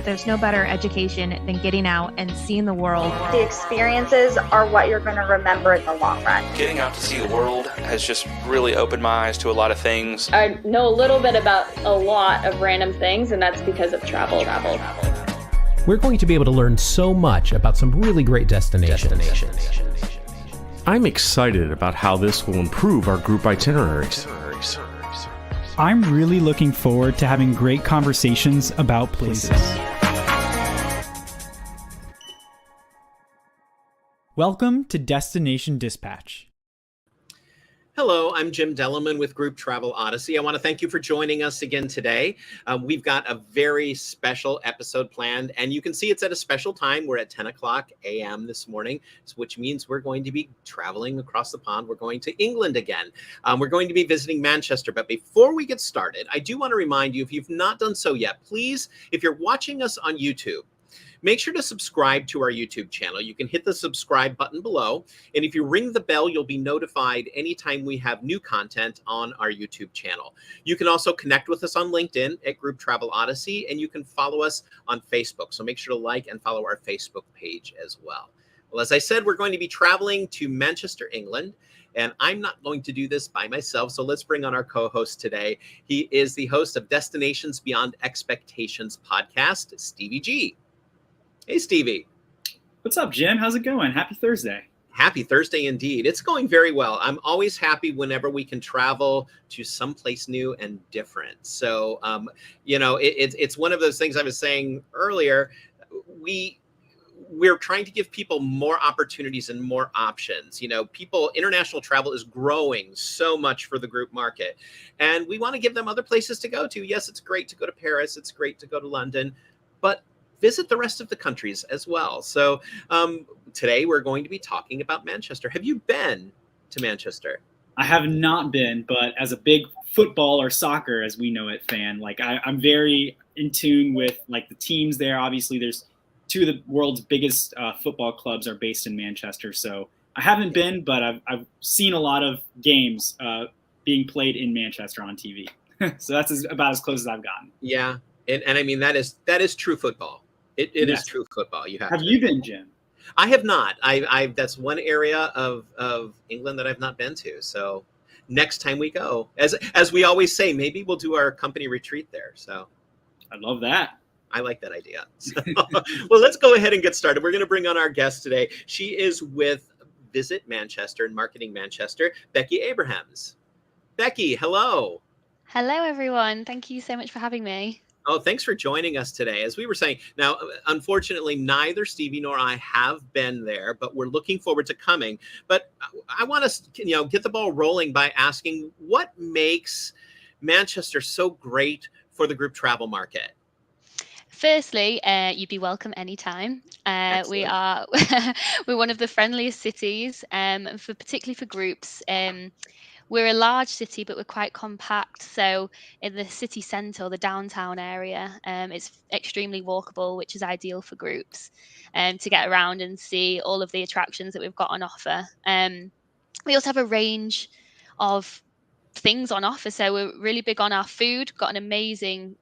there's no better education than getting out and seeing the world. The experiences are what you're going to remember in the long run. Getting out to see the world has just really opened my eyes to a lot of things. I know a little bit about a lot of random things, and that's because of travel. We're going to be able to learn so much about some really great destinations. I'm excited about how this will improve our group itineraries. I'm really looking forward to having great conversations about places. Welcome to Destination Dispatch. Hello, I'm Jim Dellerman with Group Travel Odyssey. I want to thank you for joining us again today. We've got a very special episode planned, and you can see it's at a special time. We're at 10 o'clock a.m. this morning, which means we're going to be traveling across the pond. We're going to England again. We're going to be visiting Manchester. But before we get started, I do want to remind you, if you've not done so yet, please, if you're watching us on YouTube, make sure to subscribe to our YouTube channel. You can hit the subscribe button below. And if you ring the bell, you'll be notified anytime we have new content on our YouTube channel. You can also connect with us on LinkedIn at Group Travel Odyssey, and you can follow us on Facebook. So make sure to like and follow our Facebook page as well. Well, as I said, we're going to be traveling to Manchester, England. And I'm not going to do this by myself, so let's bring on our co-host today. He is the host of Destinations Beyond Expectations podcast, Stevie G. Hey, Stevie. What's up, Jim? How's it going? Happy Thursday. Happy Thursday indeed. It's going very well. I'm always happy whenever we can travel to someplace new and different. So, it's one of those things I was saying earlier. We're trying to give people more opportunities and more options. International travel is growing so much for the group market, and we want to give them other places to go to. Yes, it's great to go to Paris. It's great to go to London, but visit the rest of the countries as well. So today we're going to be talking about Manchester. Have you been to Manchester? I have not been, but as a big football or soccer, as we know it, fan, I'm very in tune with the teams there. Obviously, there's two of the world's biggest football clubs are based in Manchester. So I haven't been, but I've seen a lot of games being played in Manchester on TV. So that's about as close as I've gotten. Yeah, and I mean that is true football. It Yes. is true football. Have you been, Jim? I have not. I that's one area of England that I've not been to. So next time we go, as we always say, maybe we'll do our company retreat there. So I love that. I like that idea. So, well, let's go ahead and get started. We're going to bring on our guest today. She is with Visit Manchester and Marketing Manchester, Becky Abrahams. Becky, hello. Hello, everyone. Thank you so much for having me. Oh, thanks for joining us today. As we were saying, now, unfortunately, neither Stevie nor I have been there, but we're looking forward to coming. But I want to, get the ball rolling by asking what makes Manchester so great for the group travel market? Firstly, you'd be welcome anytime. We're one of the friendliest cities, particularly for groups. We're a large city, but we're quite compact. So in the city centre or the downtown area, it's extremely walkable, which is ideal for groups to get around and see all of the attractions that we've got on offer. We also have a range of things on offer. So we're really big on our food, got an amazing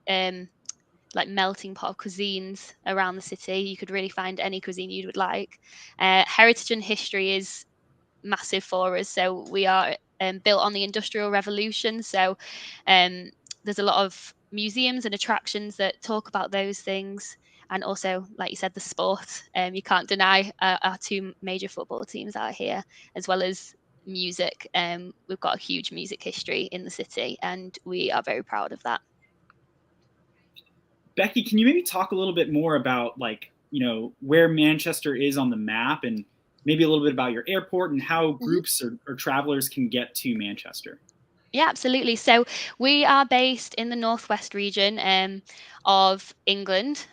melting pot of cuisines around the city. You could really find any cuisine you would like. Heritage and history is massive for us. So we are built on the Industrial Revolution. So there's a lot of museums and attractions that talk about those things. And also, like you said, the sport. You can't deny our two major football teams out here, as well as music. We've got a huge music history in the city, and we are very proud of that. Becky, can you maybe talk a little bit more about where Manchester is on the map, and maybe a little bit about your airport and how groups or travelers can get to Manchester? Yeah, absolutely. So we are based in the northwest region of England.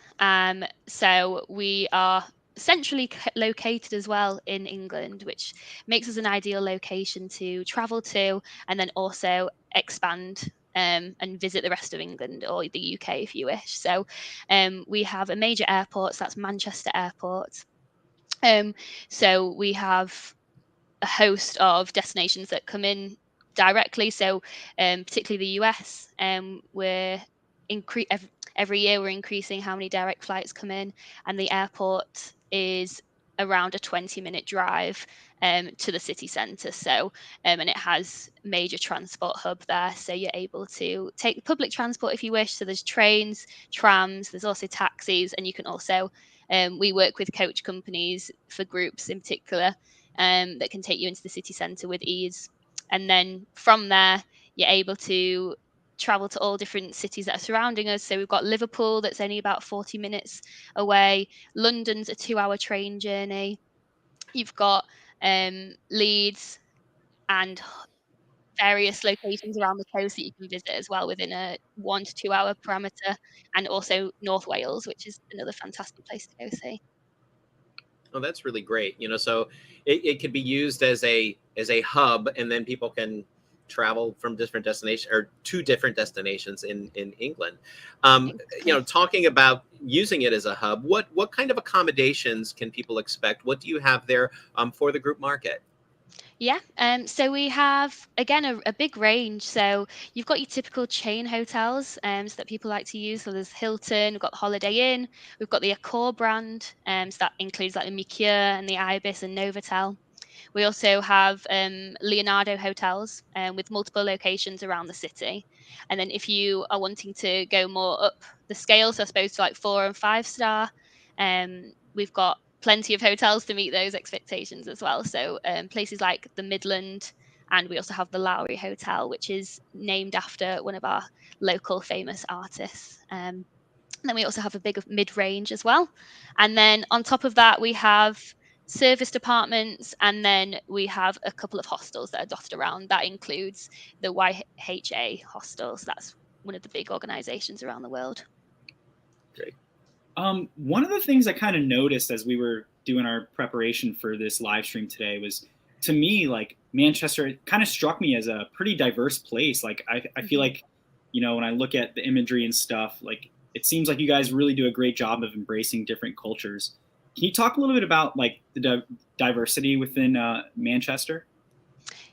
So we are centrally located as well in England, which makes us an ideal location to travel to and then also expand and visit the rest of England or the UK if you wish. So we have a major airport, so that's Manchester Airport. So we have a host of destinations that come in directly. So particularly the US, we're every year we're increasing how many direct flights come in, and the airport is around a 20-minute drive to the city centre. So, and it has major transport hub there. So you're able to take public transport if you wish. So there's trains, trams, there's also taxis, and you can also, we work with coach companies for groups in particular that can take you into the city centre with ease. And then from there, you're able to travel to all different cities that are surrounding us. So we've got Liverpool, that's only about 40 minutes away. London's a 2-hour train journey. You've got Leeds and various locations around the coast that you can visit as well within a 1 to 2 hour parameter, and also North Wales, which is another fantastic place to go see. Oh, that's really great. So it could be used as a hub, and then people can travel from different destinations or to different destinations in England. Talking about using it as a hub, what kind of accommodations can people expect? What do you have there for the group market? Yeah, so we have, again, a big range. So you've got your typical chain hotels so that people like to use. So there's Hilton, we've got the Holiday Inn, we've got the Accor brand, so that includes like the Mercure and the Ibis and Novotel. We also have Leonardo hotels with multiple locations around the city. And then if you are wanting to go more up the scale, so I suppose to like 4 and 5 star, we've got plenty of hotels to meet those expectations as well. So places like the Midland, and we also have the Lowry Hotel, which is named after one of our local famous artists. And then we also have a big mid-range as well. And then on top of that, we have serviced apartments, and then we have a couple of hostels that are dotted around. That includes the YHA hostels. That's one of the big organizations around the world. Great. One of the things I kind of noticed as we were doing our preparation for this live stream today was, to me, like Manchester kind of struck me as a pretty diverse place. Like I feel like, when I look at the imagery and stuff, like it seems like you guys really do a great job of embracing different cultures. Can you talk a little bit about like the diversity within Manchester?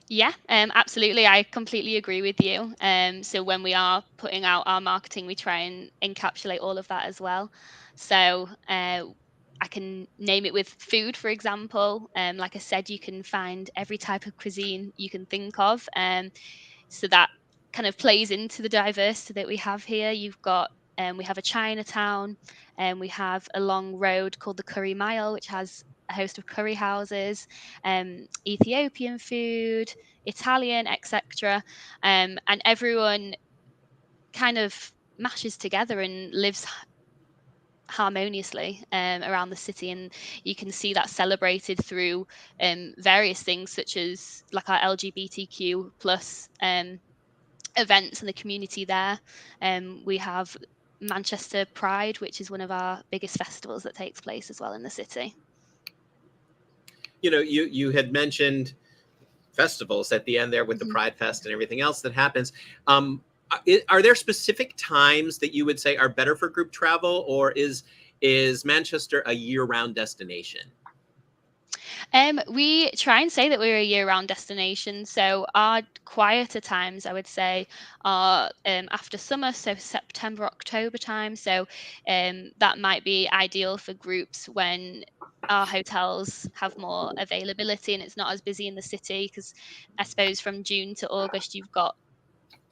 Yeah, absolutely. I completely agree with you. So when we are putting out our marketing, we try and encapsulate all of that as well. So I can name it with food, for example. Like I said, you can find every type of cuisine you can think of. So that kind of plays into the diversity that we have here. We have a Chinatown, and we have a long road called the Curry Mile, which has a host of curry houses, Ethiopian food, Italian, etc. And everyone kind of mashes together and lives harmoniously around the city, and you can see that celebrated through various things such as like our LGBTQ plus events and the community there. We have Manchester Pride, which is one of our biggest festivals that takes place as well in the city. You had mentioned festivals at the end there with the Pride Fest and everything else that happens. Are there specific times that you would say are better for group travel, or is Manchester a year-round destination? We try and say that we're a year-round destination. So our quieter times, I would say, are after summer, so September, October time. So that might be ideal for groups when our hotels have more availability and it's not as busy in the city, because I suppose from June to August, you've got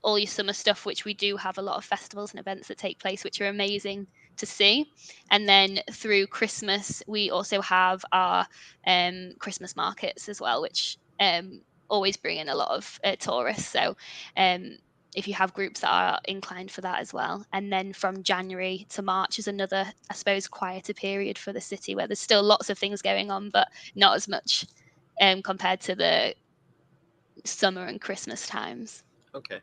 all your summer stuff, which we do have a lot of festivals and events that take place, which are amazing to see. And then through Christmas, we also have our Christmas markets as well, which always bring in a lot of tourists. So if you have groups that are inclined for that as well. And then from January to March is another, I suppose, quieter period for the city, where there's still lots of things going on, but not as much compared to the summer and Christmas times. Okay.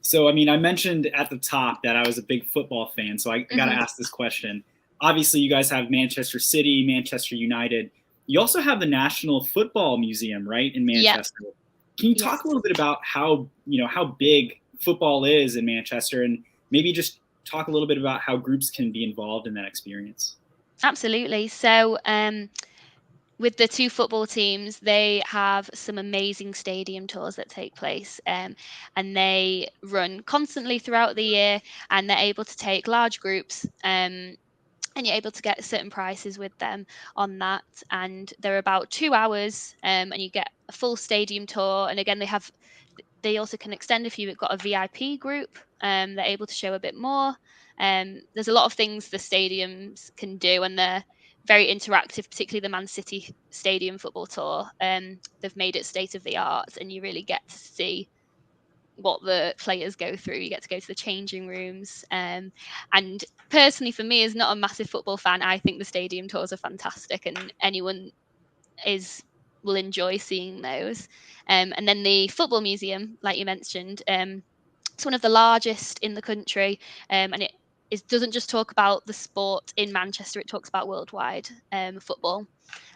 So, I mean, I mentioned at the top that I was a big football fan, so I got to ask this question. Obviously, you guys have Manchester City, Manchester United. You also have the National Football Museum, right, in Manchester. Yep. Can you talk a little bit about how big football is in Manchester, and maybe just talk a little bit about how groups can be involved in that experience? Absolutely. So with the two football teams, they have some amazing stadium tours that take place, and they run constantly throughout the year, and they're able to take large groups. And you're able to get certain prices with them on that, and they're about 2 hours, and you get a full stadium tour. And again, they also can extend if you've got a VIP group. They're able to show a bit more. There's a lot of things the stadiums can do, and they're very interactive, particularly the Man City Stadium football tour. They've made it state of the art, and you really get to see what the players go through. You get to go to the changing rooms. And personally, for me, as not a massive football fan, I think the stadium tours are fantastic, and anyone will enjoy seeing those. And then the football museum, like you mentioned, it's one of the largest in the country, and it doesn't just talk about the sport in Manchester, it talks about worldwide football.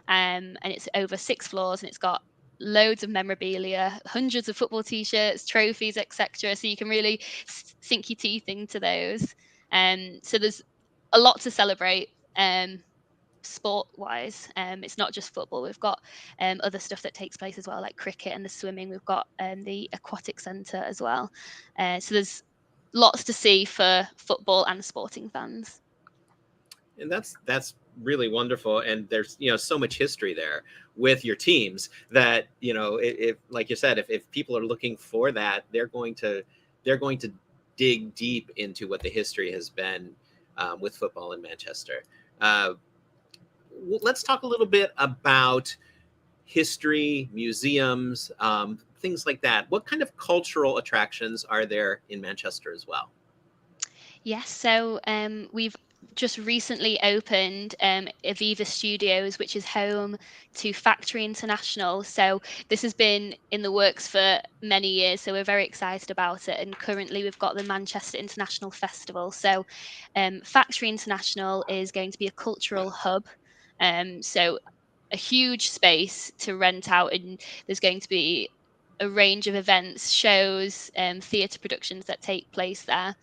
And it's over 6 floors, and it's got loads of memorabilia, hundreds of football t-shirts, trophies, etc. So you can really sink your teeth into those. So there's a lot to celebrate. Sport wise, it's not just football. We've got other stuff that takes place as well, like cricket and the swimming. We've got the aquatic centre as well. So there's lots to see for football and sporting fans. And that's really wonderful. And there's so much history there with your teams that if like you said, if people are looking for that, they're going to dig deep into what the history has been with football in Manchester. Let's talk a little bit about history, museums, things like that. What kind of cultural attractions are there in Manchester as well? Yes, so we've just recently opened Aviva Studios, which is home to Factory International. So this has been in the works for many years, so we're very excited about it. And currently we've got the Manchester International Festival. So Factory International is going to be a cultural hub. So a huge space to rent out, and there's going to be a range of events, shows, theatre productions that take place there.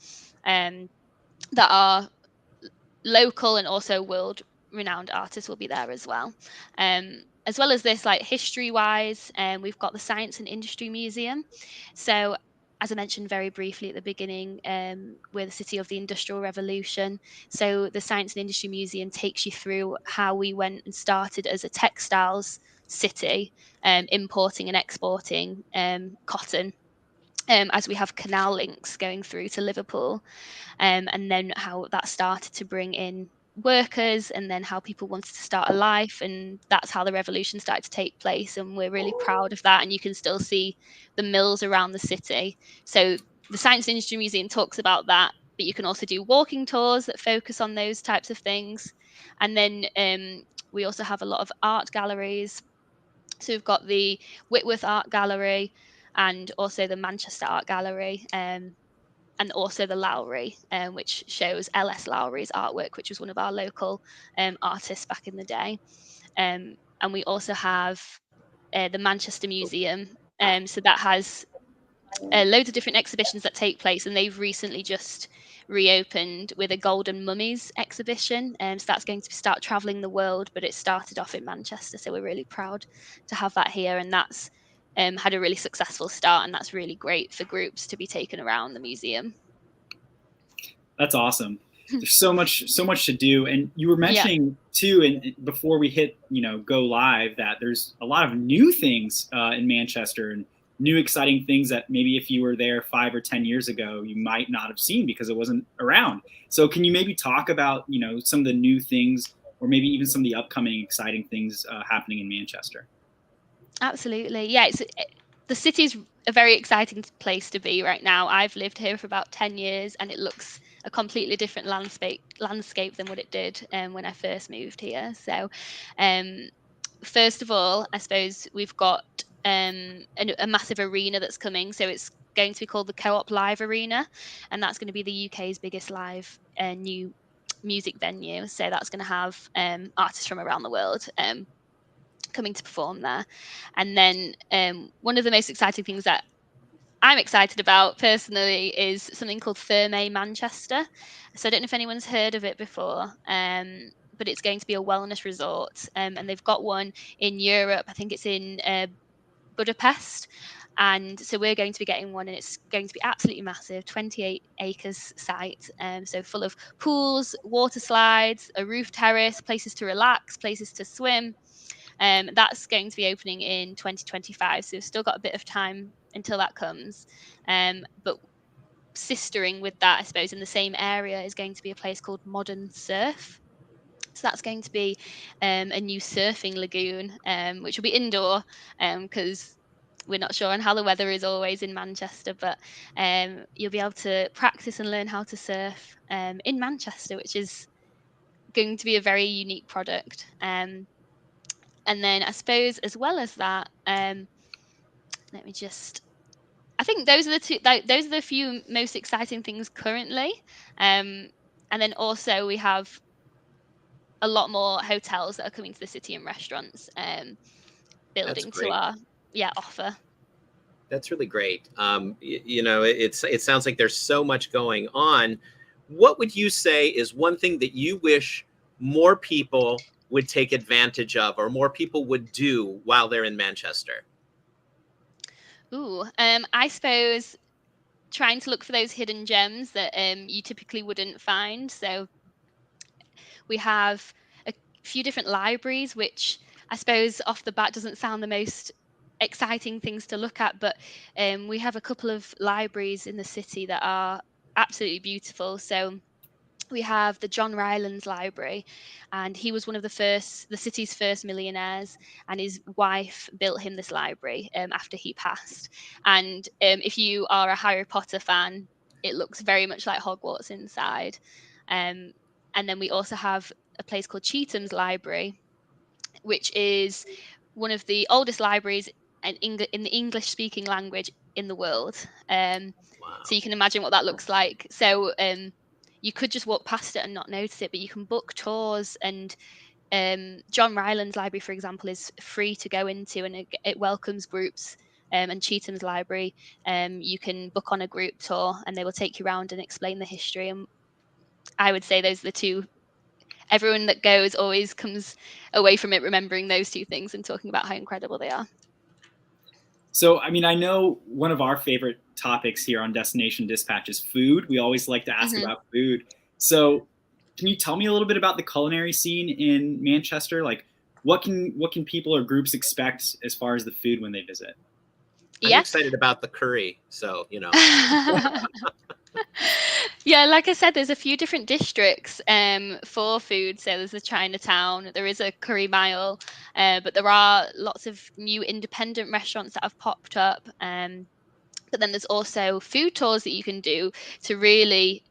That are local, and also world renowned artists will be there as well. As well as this, like history wise, we've got the Science and Industry Museum. So as I mentioned very briefly at the beginning, we're the city of the Industrial Revolution. So the Science and Industry Museum takes you through how we went and started as a textiles city, importing and exporting cotton, as we have canal links going through to Liverpool, and then how that started to bring in workers, and then how people wanted to start a life, and that's how the revolution started to take place. And we're really proud of that, and you can still see the mills around the city. So the Science and Industry Museum talks about that, but you can also do walking tours that focus on those types of things. And then we also have a lot of art galleries. So we've got the Whitworth Art Gallery, and also the Manchester Art Gallery, and also the Lowry, which shows L.S. Lowry's artwork, which was one of our local artists back in the day. And we also have the Manchester Museum. So that has loads of different exhibitions that take place, and they've recently just reopened with a Golden Mummies exhibition. So that's going to start traveling the world, but it started off in Manchester. So we're really proud to have that here, and that's had a really successful start, and that's really great for groups to be taken around the museum. That's awesome. There's so much to do. And you were mentioning too, and before we hit go live, that there's a lot of new things in Manchester, and new exciting things that maybe if you were there 5 or 10 years ago, you might not have seen because it wasn't around. So can you maybe talk about some of the new things, or maybe even some of the upcoming exciting things happening in Manchester? Absolutely. Yeah, the city's a very exciting place to be right now. I've lived here for about 10 years, and it looks a completely different landscape than what it did when I first moved here. So first of all, I suppose we've got a massive arena that's coming. So it's going to be called the Co-op Live Arena, and that's going to be the UK's biggest live new music venue. So that's going to have artists from around the world coming to perform there. And then one of the most exciting things that I'm excited about personally is something called Thermae Manchester. So I don't know if anyone's heard of it before, but it's going to be a wellness resort. And they've got one in Europe. I think it's in Budapest. And so we're going to be getting one, and it's going to be absolutely massive, 28 acres site. So full of pools, water slides, a roof terrace, places to relax, places to swim. That's going to be opening in 2025. So we've still got a bit of time until that comes. But sistering with that, I suppose, in the same area is going to be a place called Modern Surf. So that's going to be a new surfing lagoon, which will be indoor because we're not sure on how the weather is always in Manchester, but you'll be able to practice and learn how to surf in Manchester, which is going to be a very unique product. And then I suppose as well as that, let me just. I think those are the two. Those are the few most exciting things currently. And then also we have a lot more hotels that are coming to the city and restaurants That's building to great. our offer. That's really great. It sounds like there's so much going on. What would you say is one thing that you wish more people would take advantage of, or more people would do while they're in Manchester? Ooh, I suppose trying to look for those hidden gems that you typically wouldn't find. So we have a few different libraries, which I suppose off the bat doesn't sound the most exciting things to look at, but we have a couple of libraries in the city that are absolutely beautiful. So we have the John Rylands Library, and he was one of the city's first millionaires, and his wife built him this library after he passed. And if you are a Harry Potter fan, it looks very much like Hogwarts inside. Um, and then we also have a place called Chetham's Library, which is one of the oldest libraries in the English-speaking language in the world. Wow. So you can imagine what that looks like. So you could just walk past it and not notice it, but you can book tours. And John Rylands Library, for example, is free to go into, and it welcomes groups. And Chetham's Library, you can book on a group tour, and they will take you around and explain the history. And I would say those are the two. Everyone that goes always comes away from it remembering those two things and talking about how incredible they are. So, I mean, I know one of our favorite topics here on Destination Dispatch is food. We always like to ask about food. So, can you tell me a little bit about the culinary scene in Manchester? Like, what can people or groups expect as far as the food when they visit? I'm excited about the curry, so Yeah, like I said, there's a few different districts for food. So there's a Chinatown, there is a curry mile, but there are lots of new independent restaurants that have popped up. But then there's also food tours that you can do to really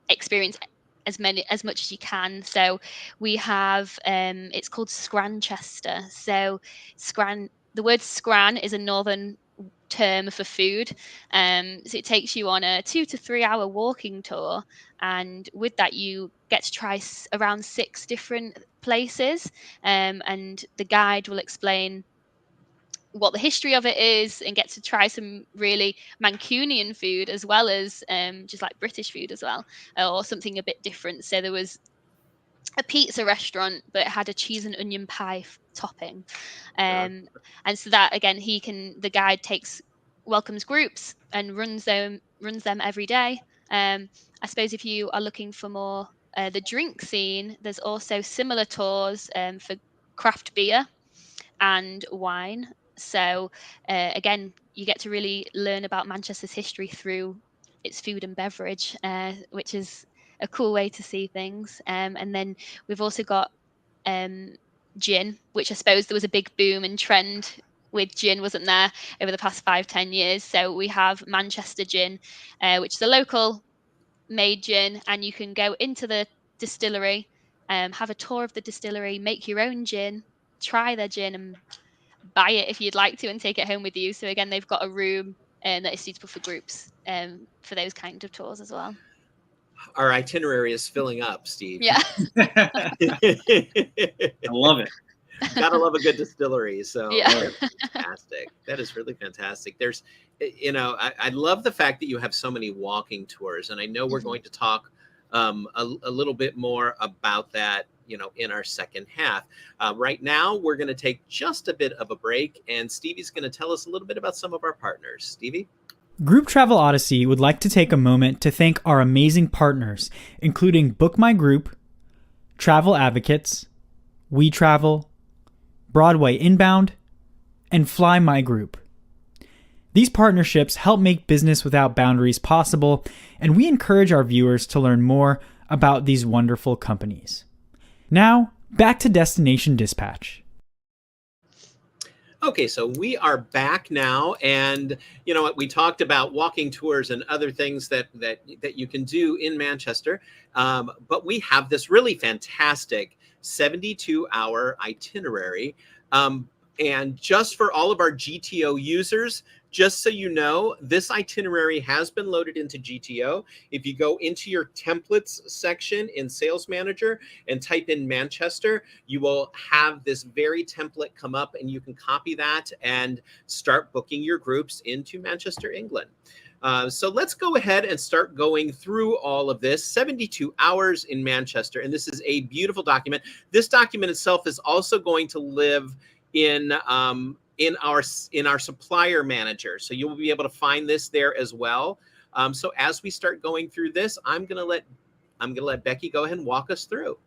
experience as much as you can. So we have it's called Scranchester. So the word scran is a northern term for food. So it takes you on a 2 to 3 hour walking tour, and with that you get to try around 6 different places, and the guide will explain what the history of it is, and get to try some really Mancunian food as well as just like British food as well, or something a bit different. So there was a pizza restaurant, but it had a cheese and onion pie topping. And so that again, the guide welcomes groups and runs them every day. I suppose if you are looking for more the drink scene, there's also similar tours for craft beer and wine. So again, you get to really learn about Manchester's history through its food and beverage, which is a cool way to see things. And then we've also got gin, which I suppose there was a big boom and trend with gin, wasn't there, over the past 5-10 years. So we have Manchester Gin, which is a local made gin, and you can go into the distillery, have a tour of the distillery, make your own gin, try their gin, and buy it if you'd like to and take it home with you. So again, they've got a room that is suitable for groups for those kind of tours as well. Our itinerary is filling up, Steve. Yeah. I love it. Gotta love a good distillery. So yeah. That's fantastic. That is really fantastic. There's, I love the fact that you have so many walking tours, and I know we're going to talk a little bit more about that, in our second half. Right now, we're going to take just a bit of a break, and Stevie's going to tell us a little bit about some of our partners. Stevie? Group Travel Odyssey would like to take a moment to thank our amazing partners, including Book My Group, Travel Advocates, We Travel, Broadway Inbound, and Fly My Group. These partnerships help make business without boundaries possible, and we encourage our viewers to learn more about these wonderful companies. Now, back to Destination Dispatch. Okay, so we are back now, and you know what, we talked about walking tours and other things that you can do in Manchester, but we have this really fantastic 72-hour itinerary, and just for all of our GTO users, just so you know, this itinerary has been loaded into GTO. If you go into your templates section in Sales Manager and type in Manchester, you will have this very template come up, and you can copy that and start booking your groups into Manchester, England. So let's go ahead and start going through all of this. 72 hours in Manchester, and this is a beautiful document. This document itself is also going to live in our supplier manager, so you will be able to find this there as well. So as we start going through this, I'm gonna let Becky go ahead and walk us through.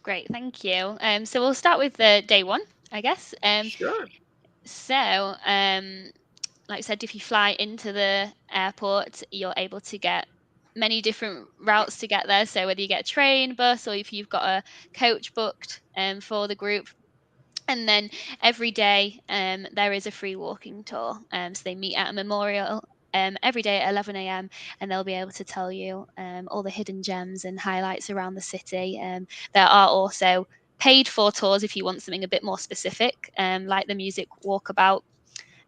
Great, thank you. So we'll start with day one, I guess. Sure. So, like I said, if you fly into the airport, you're able to get many different routes to get there. So whether you get a train, bus, or if you've got a coach booked for the group. And then every day there is a free walking tour. So they meet at a memorial every day at 11 a.m. and they'll be able to tell you all the hidden gems and highlights around the city. There are also paid for tours if you want something a bit more specific, like the music walkabout.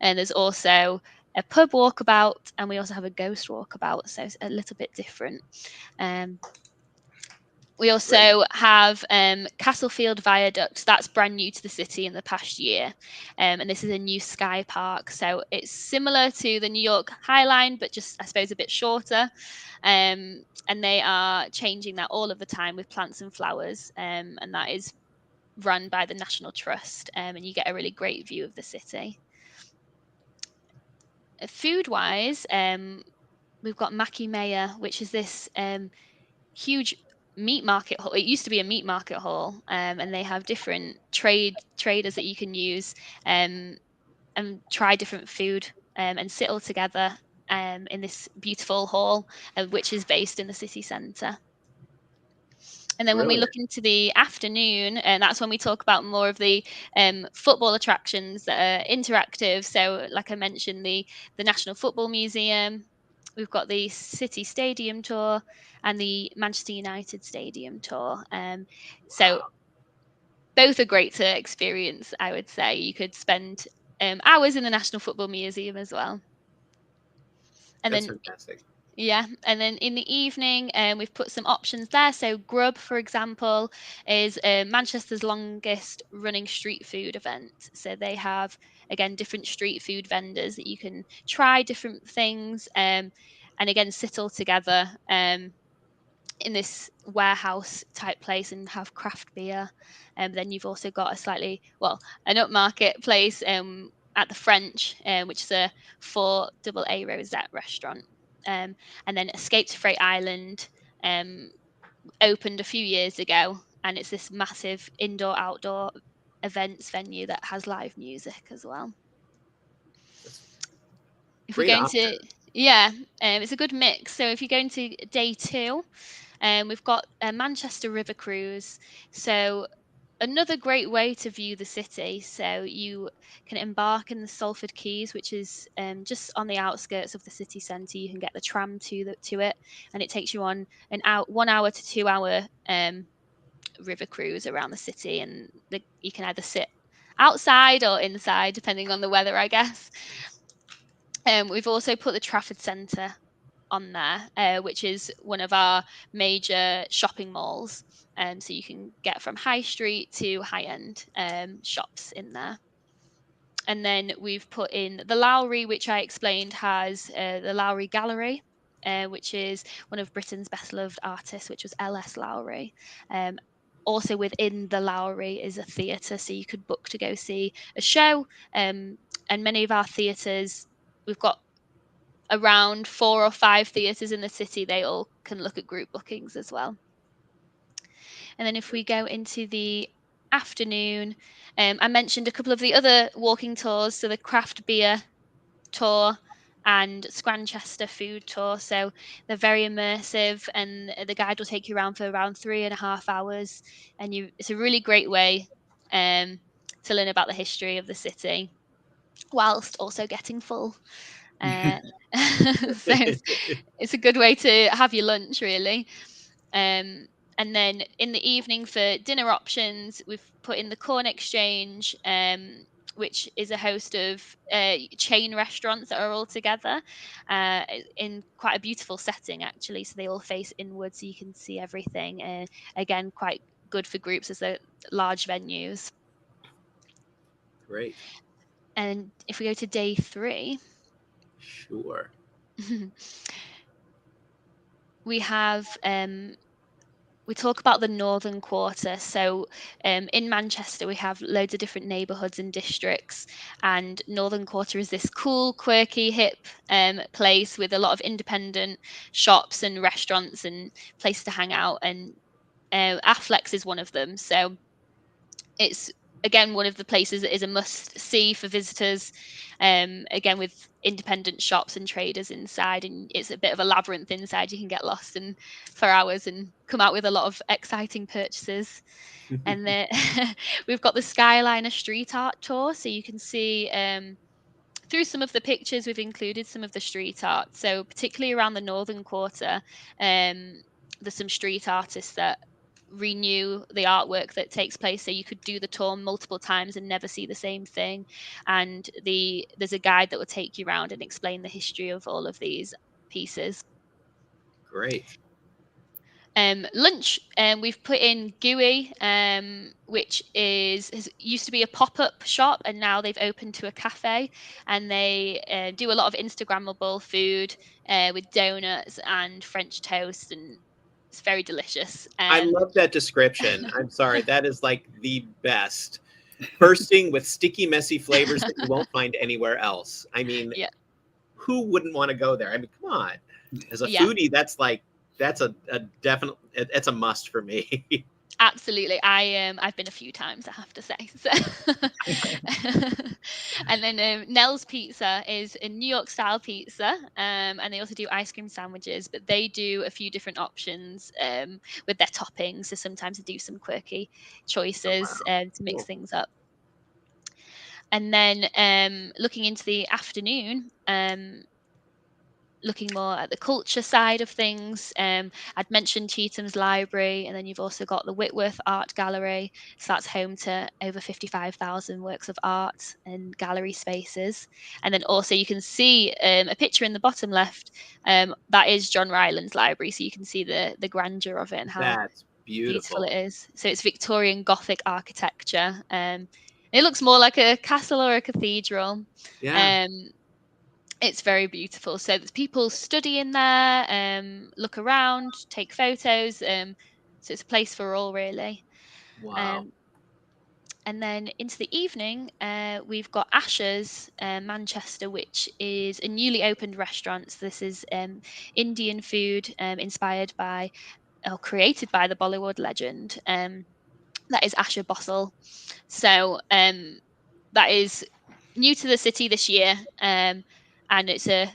And there's also a pub walkabout, and we also have a ghost walkabout, so it's a little bit different. We also have Castlefield Viaduct. That's brand new to the city in the past year. And this is a new sky park. So it's similar to the New York High Line, but just, I suppose, a bit shorter. And they are changing that all of the time with plants and flowers. And that is run by the National Trust. And you get a really great view of the city. Food-wise, we've got Mackie Mayer, which is this huge meat market hall. It used to be a meat market hall, and they have different traders that you can use and try different food and sit all together in this beautiful hall, which is based in the city centre. And then when we look into the afternoon, and that's when we talk about more of the football attractions that are interactive. So like I mentioned, the National Football Museum, we've got the City Stadium tour and the Manchester United Stadium tour. So both are great to experience, I would say. You could spend hours in the National Football Museum as well. And That's then fantastic. yeah, and then in the evening, we've put some options there. So Grub, for example, is Manchester's longest running street food event. So they have, again, different street food vendors that you can try different things and again, sit all together in this warehouse type place and have craft beer. And then you've also got an upmarket place at the French, which is a 4AA Rosette restaurant. And then Escape to Freight Island opened a few years ago, and it's this massive indoor-outdoor events venue that has live music as well. If we're going to, it's a good mix. So if you're going to day two, we've got a Manchester River Cruise. So another great way to view the city. So you can embark in the Salford Quays, which is just on the outskirts of the city centre. You can get the tram to it, and it takes you on 1 hour to 2 hour river cruise around the city. And you can either sit outside or inside, depending on the weather, I guess. We've also put the Trafford Centre on there, which is one of our major shopping malls. So you can get from high street to high-end shops in there. And then we've put in the Lowry, which I explained has the Lowry Gallery, which is one of Britain's best loved artists, which was L.S. Lowry. Also within the Lowry is a theatre, so you could book to go see a show. And many of our theatres, we've got around 4 or 5 theatres in the city. They all can look at group bookings as well. And then if we go into the afternoon, I mentioned a couple of the other walking tours, so the craft beer tour and Scranchester food tour. So they're very immersive, and the guide will take you around for around 3.5 hours. And it's a really great way to learn about the history of the city whilst also getting full. So it's a good way to have your lunch, really. And then in the evening for dinner options, we've put in the Corn Exchange, which is a host of chain restaurants that are all together in quite a beautiful setting, actually. So they all face inward, so you can see everything. Again, quite good for groups as they're large venues. Great. And if we go to day 3, Sure. we have we talk about the Northern Quarter. So in Manchester, we have loads of different neighbourhoods and districts, and Northern Quarter is this cool, quirky, hip place with a lot of independent shops and restaurants and places to hang out. And Affleck's is one of them. So it's again one of the places that is a must see for visitors, again with independent shops and traders inside, and it's a bit of a labyrinth inside. You can get lost and for hours and come out with a lot of exciting purchases. And then we've got the Skyliner street art tour, so you can see through some of the pictures we've included some of the street art. So particularly around the Northern Quarter, there's some street artists that renew the artwork that takes place, so you could do the tour multiple times and never see the same thing. And there's a guide that will take you around and explain the history of all of these pieces. Great. Lunch, we've put in Gooey, which used to be a pop-up shop, and now they've opened to a cafe, and they do a lot of Instagrammable food with donuts and French toast, and it's very delicious. I love that description. I'm sorry, that is like the best. Bursting with sticky, messy flavors that you won't find anywhere else. I mean, Yeah. Who wouldn't want to go there? I mean, come on. As a Yeah. foodie, that's a definite. It's a must for me. Absolutely. I've been a few times, I have to say. So. And then Nell's Pizza is a New York style pizza, and they also do ice cream sandwiches, but they do a few different options with their toppings. So sometimes they do some quirky choices to mix things up. And then looking into the afternoon, looking more at the culture side of things, I'd mentioned Chetham's Library, and then you've also got the Whitworth Art Gallery. So that's home to over 55,000 works of art and gallery spaces. And then also you can see a picture in the bottom left. That is John Ryland's library, so you can see the grandeur of it and how That's beautiful beautiful. it is. So it's Victorian Gothic architecture. It looks more like a castle or a cathedral. Yeah. It's very beautiful. So there's people study in there, look around, take photos. So it's a place for all, really. Wow. And then into the evening, we've got Asher's Manchester, which is a newly opened restaurant. So this is Indian food inspired by or created by the Bollywood legend. That is Asher Bossel. So that is new to the city this year, and it's a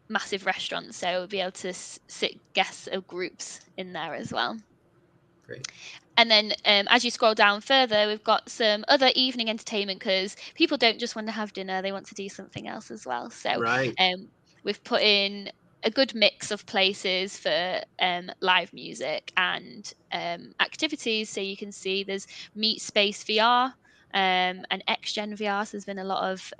massive restaurant, so we'll be able to sit guests or groups in there as well. Great. And then as you scroll down further, we've got some other evening entertainment, because people don't just want to have dinner, they want to do something else as well. So Right. we've put in a good mix of places for live music and activities. So you can see there's Meet Space VR and XGen VR. So there's been a lot of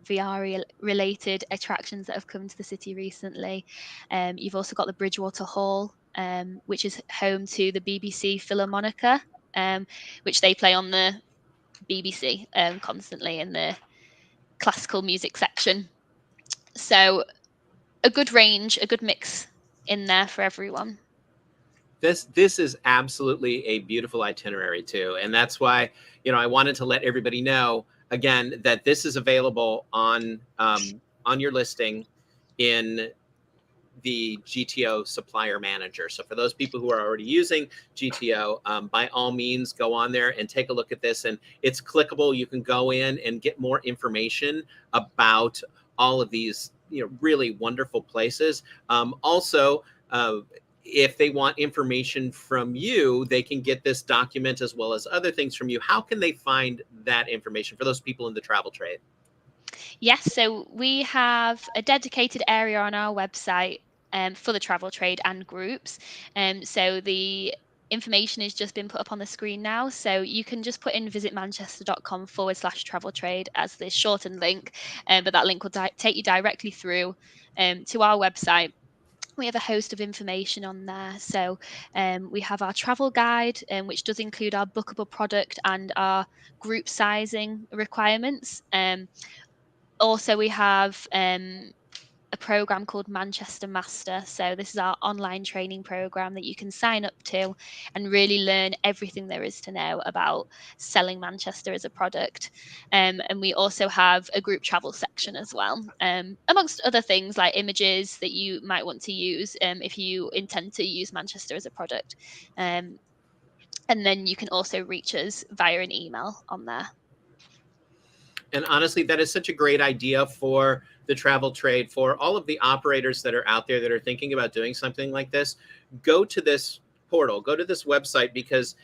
VR related attractions that have come to the city recently. You've also got the Bridgewater Hall, which is home to the BBC Philharmonica, which they play on the BBC constantly in the classical music section. So a good range, a good mix in there for everyone. This is absolutely a beautiful itinerary too, and that's why I wanted to let everybody know again that this is available on your listing in the GTO Supplier Manager. So for those people who are already using GTO, by all means, go on there and take a look at this. And it's clickable. You can go in and get more information about all of these really wonderful places. Also, if they want information from you, they can get this document as well as other things from you. How can they find that information for those people in the travel trade? Yes, so we have a dedicated area on our website for the travel trade and groups. So the information has just been put up on the screen now. So you can just put in visitmanchester.com/travel trade as the shortened link, but that link will take you directly through to our website. We have a host of information on there. So we have our travel guide, which does include our bookable product and our group sizing requirements. Also, we have a program called Manchester Master. So this is our online training program that you can sign up to and really learn everything there is to know about selling Manchester as a product. And we also have a group travel section as well, amongst other things like images that you might want to use if you intend to use Manchester as a product. And then you can also reach us via an email on there. And honestly, that is such a great idea for the travel trade, for all of the operators that are out there that are thinking about doing something like this. Go to this portal, go to this website, because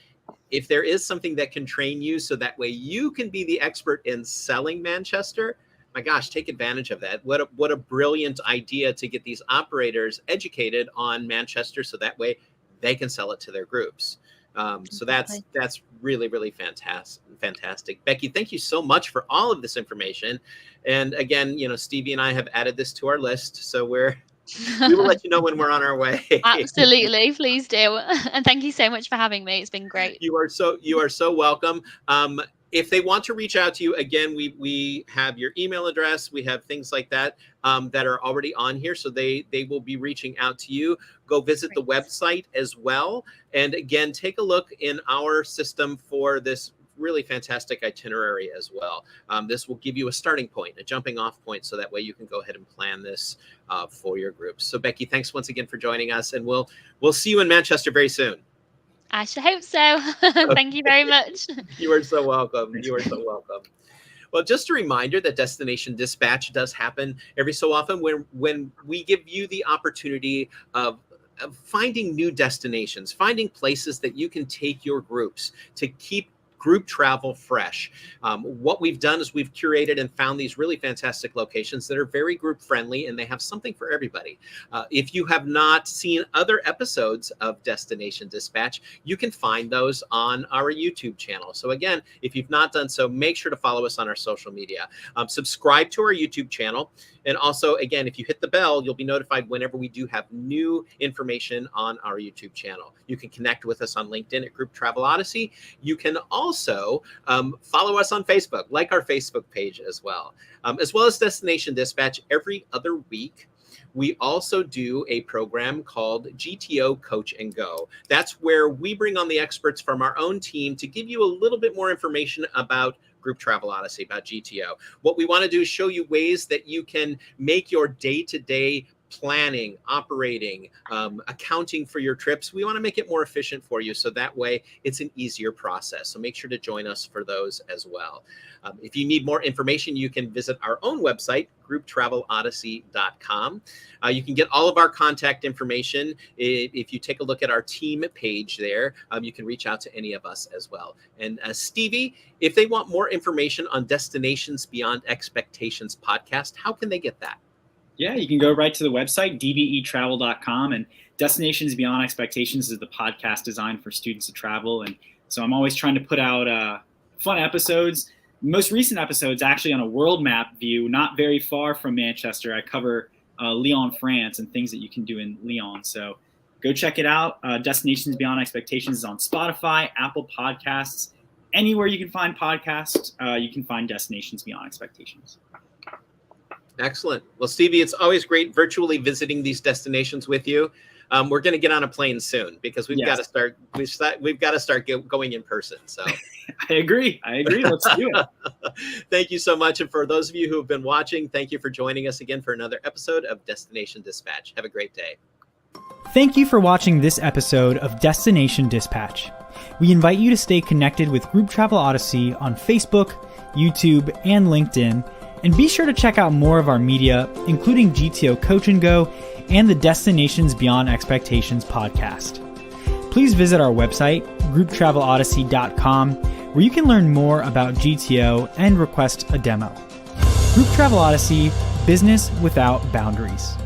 if there is something that can train you so that way you can be the expert in selling Manchester, my gosh, take advantage of that. What a brilliant idea to get these operators educated on Manchester so that way they can sell it to their groups. So that's really, really fantastic. Becky, thank you so much for all of this information. And again, Stevie and I have added this to our list, so we will let you know when we're on our way. Absolutely, please do. And thank you so much for having me. It's been great. You are so welcome. If they want to reach out to you, again, we have your email address. We have things like that that are already on here. So they will be reaching out to you. Go visit the website as well. And again, take a look in our system for this really fantastic itinerary as well. This will give you a starting point, a jumping off point, so that way you can go ahead and plan this for your groups. So Becky, thanks once again for joining us, and we'll see you in Manchester very soon. I should hope so. Thank you very much. You are so welcome. You are so welcome. Well, just a reminder that Destination Dispatch does happen every so often when we give you the opportunity of finding new destinations, finding places that you can take your groups to keep group travel fresh. What we've done is we've curated and found these really fantastic locations that are very group friendly, and they have something for everybody. If you have not seen other episodes of Destination Dispatch, you can find those on our YouTube channel. So again, if you've not done so, make sure to follow us on our social media. Subscribe to our YouTube channel. And also, again, if you hit the bell, you'll be notified whenever we do have new information on our YouTube channel. You can connect with us on LinkedIn at Group Travel Odyssey. You can also follow us on Facebook, like our Facebook page as well as Destination Dispatch every other week. We also do a program called GTO Coach and Go. That's where we bring on the experts from our own team to give you a little bit more information about Group Travel Odyssey, about GTO. What we want to do is show you ways that you can make your day-to-day planning, operating, accounting for your trips. We want to make it more efficient for you, so that way it's an easier process. So make sure to join us for those as well. If you need more information, you can visit our own website, grouptravelodyssey.com. You can get all of our contact information. If you take a look at our team page there, you can reach out to any of us as well. And Stevie, if they want more information on Destinations Beyond Expectations podcast, how can they get that? Yeah, you can go right to the website, dbetravel.com, and Destinations Beyond Expectations is the podcast designed for students to travel. And so I'm always trying to put out fun episodes. Most recent episodes actually on a world map view, not very far from Manchester. I cover Lyon, France, and things that you can do in Lyon. So go check it out. Destinations Beyond Expectations is on Spotify, Apple Podcasts. Anywhere you can find podcasts, you can find Destinations Beyond Expectations. Excellent. Well, Stevie, it's always great virtually visiting these destinations with you. We're going to get on a plane soon because we've got to start. We've got to start going in person. So I agree. Let's do it. Thank you so much. And for those of you who have been watching, thank you for joining us again for another episode of Destination Dispatch. Have a great day. Thank you for watching this episode of Destination Dispatch. We invite you to stay connected with Group Travel Odyssey on Facebook, YouTube, and LinkedIn, and be sure to check out more of our media, including GTO Coach and Go and the Destinations Beyond Expectations podcast. Please visit our website, grouptravelodyssey.com, where you can learn more about GTO and request a demo. Group Travel Odyssey, business without boundaries.